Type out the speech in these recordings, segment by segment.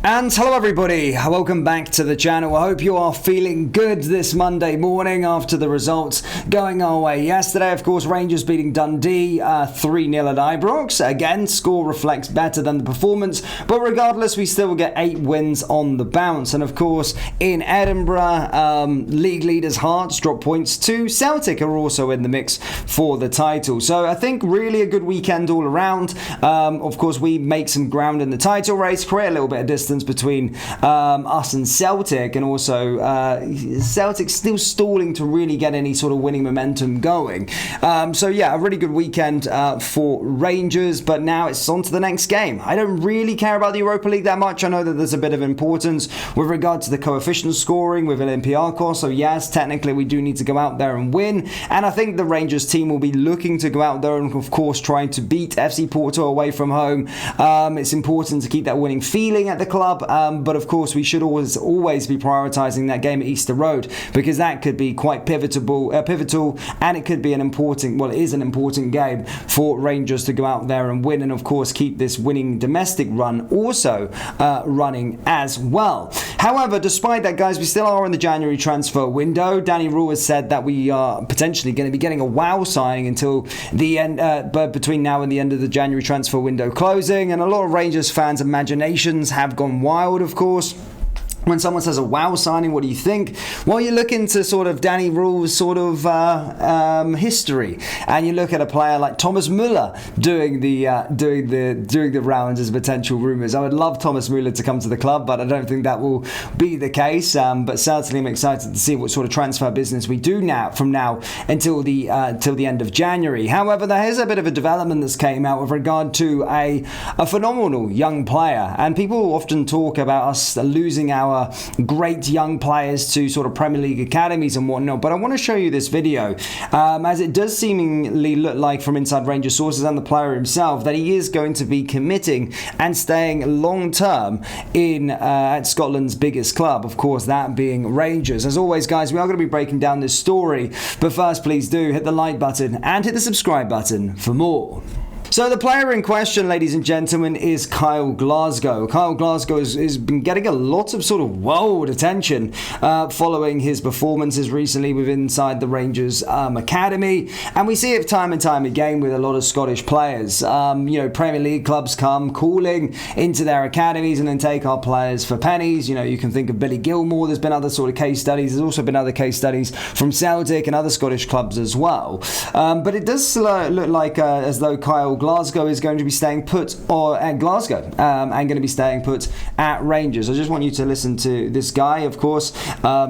And hello everybody, welcome back to the channel. I hope you are feeling good this Monday morning after the results going our way yesterday. Of course, Rangers beating Dundee 3-0 at Ibrox. Again, score reflects better than the performance, but regardless, we still get 8 wins on the bounce. And of course, in Edinburgh, league leaders Hearts drop points to Celtic, are also in the mix for the title. So I think really a good weekend all around. Of course, we make some ground in the title race, create a little bit of distance between us and Celtic, and also Celtic still stalling to really get any sort of winning momentum going. So yeah, a really good weekend for Rangers, but now it's on to the next game. I don't really care about the Europa League that much. I know that there's a bit of importance with regard to the coefficient scoring with Olympiacos, so yes, technically we do need to go out there and win, and I think the Rangers team will be looking to go out there and of course trying to beat FC Porto away from home. It's important to keep that winning feeling at the club. But of course we should always be prioritising that game at Easter Road, because that could be quite pivotal, and it could be an important, well, it is an important game for Rangers to go out there and win, and of course keep this winning domestic run also running as well. However, despite that, guys, we still are in the January transfer window. Danny Rule has said that we are potentially going to be getting a wow signing until the end, but between now and the end of the January transfer window closing, and a lot of Rangers fans' imaginations have gone wild, of course. When someone says a wow signing, what do you think? Well, you look into sort of Danny Rule's sort of history, and you look at a player like Thomas Müller doing the rounds as potential rumours. I would love Thomas Müller to come to the club, but I don't think that will be the case. But certainly, I'm excited to see what sort of transfer business we do now from now until the end of January. However, there is a bit of a development that's came out with regard to a phenomenal young player, and people often talk about us losing our great young players to sort of Premier League academies and whatnot, but I want to show you this video, as it does seemingly look like from inside Rangers sources and the player himself that he is going to be committing and staying long term in at Scotland's biggest club, of course that being Rangers. As always, guys, we are going to be breaking down this story, but first please do hit the like button and hit the subscribe button for more. So the player in question, ladies and gentlemen, is Kyle Glasgow. Kyle Glasgow has been getting a lot of sort of world attention following his performances recently with inside the Rangers academy, and we see it time and time again with a lot of Scottish players. Premier League clubs come calling into their academies and then take our players for pennies. You can think of Billy Gilmore. There's been other sort of case studies. There's also been other case studies from Celtic and other Scottish clubs as well. But it does look like as though Kyle Glasgow is going to be staying put at Glasgow and going to be staying put at Rangers. I just want you to listen to this guy, of course.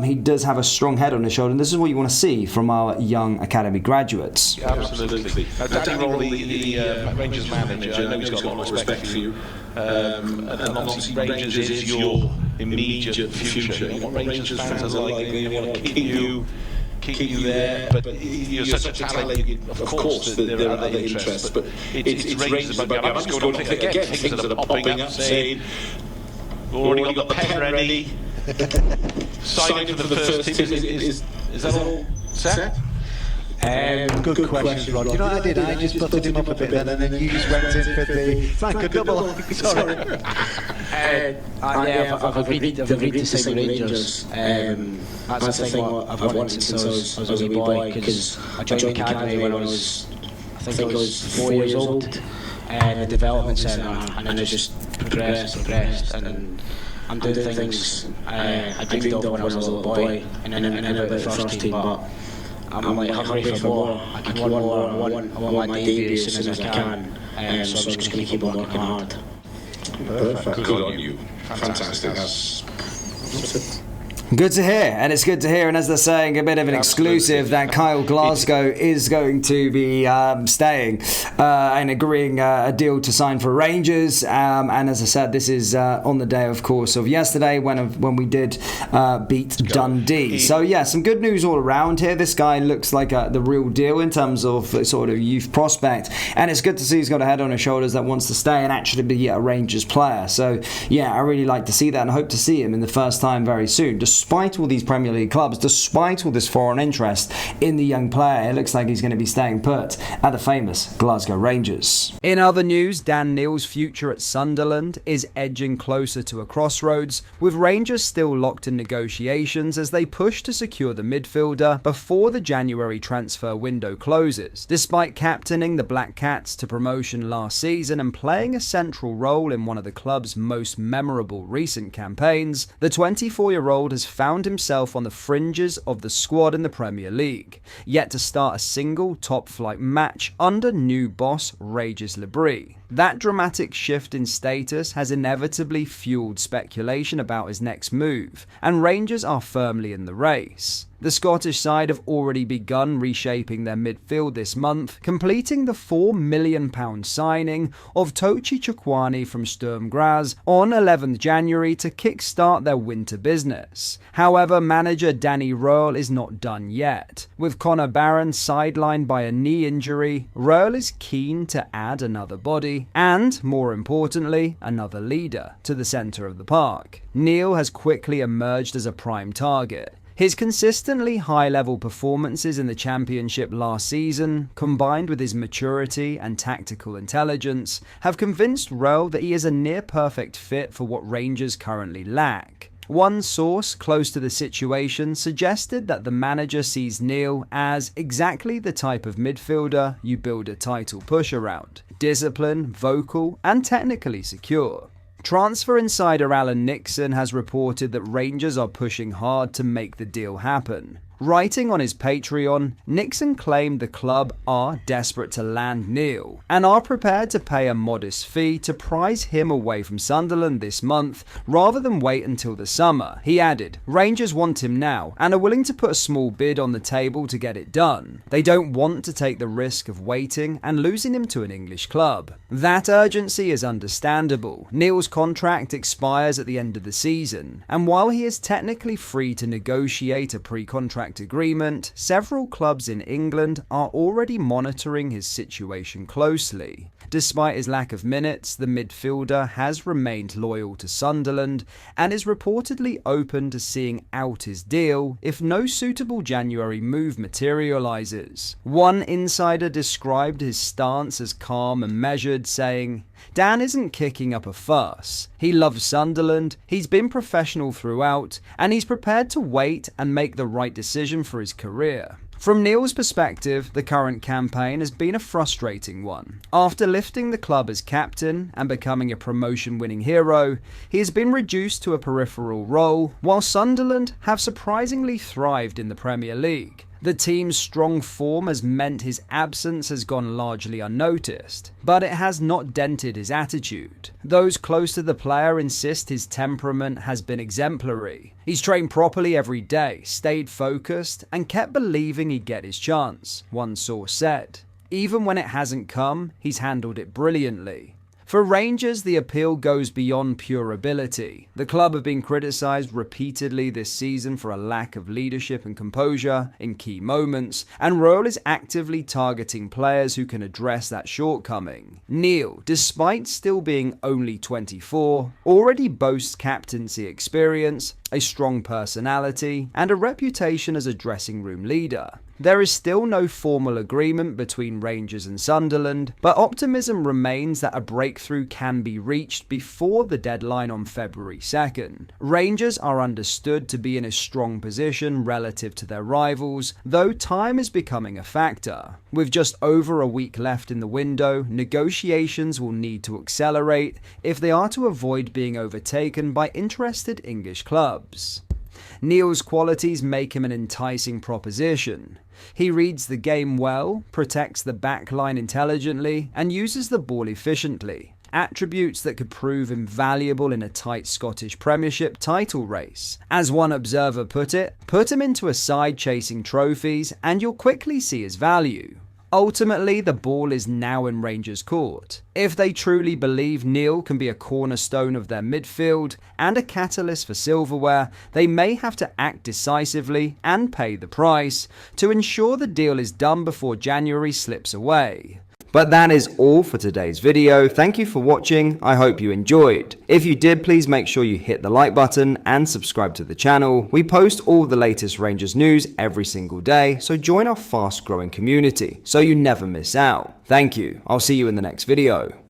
He does have a strong head on his shoulder, and this is what you want to see from our young academy graduates. Absolutely. Danny Rowley, the Rangers manager, I know he's got a lot of respect for you. And obviously Rangers is your immediate future. You want Rangers fans are like, they want to keep you there, but you're such a talent. Of course, there are other interests, but it's Rangers. I'm just going to think again, things that are popping up, saying, already got the pen ready, signing for the first team. Is that all set? Good question, Rod. You know what I did? I just butted him up a bit then, and then you just went in for the... It's like a double... Sorry. I've agreed to sign with Rangers. That's the thing I've wanted since I was a wee boy, because I joined the academy when I was 4 years old, and the development centre, and I just progressed, and I'm doing things I dreamed of when I was a little boy, and then about the first team, but I'm like hungry for more. I want more. I want my debut as soon as I can. So I'm just going to keep working hard. Perfect. Good on you. Fantastic. Good to hear, and it's good to hear, and as they're saying, a bit of an exclusive that Kyle Glasgow is going to be staying and agreeing a deal to sign for Rangers, and as I said, this is on the day, of course, of yesterday when we did beat Dundee. So yeah, some good news all around here. This guy looks like the real deal in terms of sort of youth prospect, and it's good to see he's got a head on his shoulders that wants to stay and actually be a Rangers player. So yeah, I really like to see that and hope to see him in the first time very soon. despite all these Premier League clubs, despite all this foreign interest in the young player, it looks like he's going to be staying put at the famous Glasgow Rangers. In other news, Dan Neil's future at Sunderland is edging closer to a crossroads, with Rangers still locked in negotiations as they push to secure the midfielder before the January transfer window closes. Despite captaining the Black Cats to promotion last season and playing a central role in one of the club's most memorable recent campaigns, the 24-year-old has found himself on the fringes of the squad in the Premier League, yet to start a single top-flight match under new boss Régis Le Bris. That dramatic shift in status has inevitably fueled speculation about his next move, and Rangers are firmly in the race. The Scottish side have already begun reshaping their midfield this month, completing the £4 million signing of Tochi Chukwueze from Sturm Graz on 11th January to kickstart their winter business. However, manager Danny Röhl is not done yet. With Connor Barron sidelined by a knee injury, Röhl is keen to add another body and, more importantly, another leader to the centre of the park. Neil has quickly emerged as a prime target. His consistently high-level performances in the Championship last season, combined with his maturity and tactical intelligence, have convinced Röhl that he is a near-perfect fit for what Rangers currently lack. One source close to the situation suggested that the manager sees Neil as exactly the type of midfielder you build a title push around: disciplined, vocal, and technically secure. Transfer insider Alan Nixon has reported that Rangers are pushing hard to make the deal happen. Writing on his Patreon, Nixon claimed the club are desperate to land Neil and are prepared to pay a modest fee to prize him away from Sunderland this month rather than wait until the summer. He added, Rangers want him now and are willing to put a small bid on the table to get it done. They don't want to take the risk of waiting and losing him to an English club. That urgency is understandable. Neil's contract expires at the end of the season, and while he is technically free to negotiate a pre-contract agreement, several clubs in England are already monitoring his situation closely. Despite his lack of minutes, the midfielder has remained loyal to Sunderland and is reportedly open to seeing out his deal if no suitable January move materialises. One insider described his stance as calm and measured, saying, Dan isn't kicking up a fuss. He loves Sunderland, he's been professional throughout, and he's prepared to wait and make the right decision for his career. From Neil's perspective, the current campaign has been a frustrating one. After lifting the club as captain and becoming a promotion-winning hero, he has been reduced to a peripheral role, while Sunderland have surprisingly thrived in the Premier League. The team's strong form has meant his absence has gone largely unnoticed, but it has not dented his attitude. Those close to the player insist his temperament has been exemplary. He's trained properly every day, stayed focused, and kept believing he'd get his chance, one source said. Even when it hasn't come, he's handled it brilliantly. For Rangers, the appeal goes beyond pure ability. The club have been criticised repeatedly this season for a lack of leadership and composure in key moments, and Röhl is actively targeting players who can address that shortcoming. Neil, despite still being only 24, already boasts captaincy experience, a strong personality, and a reputation as a dressing room leader. There is still no formal agreement between Rangers and Sunderland, but optimism remains that a breakthrough can be reached before the deadline on February 2nd. Rangers are understood to be in a strong position relative to their rivals, though time is becoming a factor. With just over a week left in the window, negotiations will need to accelerate if they are to avoid being overtaken by interested English clubs. Neil's qualities make him an enticing proposition. He reads the game well, protects the backline intelligently, and uses the ball efficiently. Attributes that could prove invaluable in a tight Scottish Premiership title race. As one observer put it, put him into a side chasing trophies and you'll quickly see his value. Ultimately, the ball is now in Rangers' court. If they truly believe Neil can be a cornerstone of their midfield and a catalyst for silverware, they may have to act decisively and pay the price to ensure the deal is done before January slips away. But that is all for today's video. Thank you for watching. I hope you enjoyed. If you did, please make sure you hit the like button and subscribe to the channel. We post all the latest Rangers news every single day, so join our fast growing community so you never miss out. Thank you. I'll see you in the next video.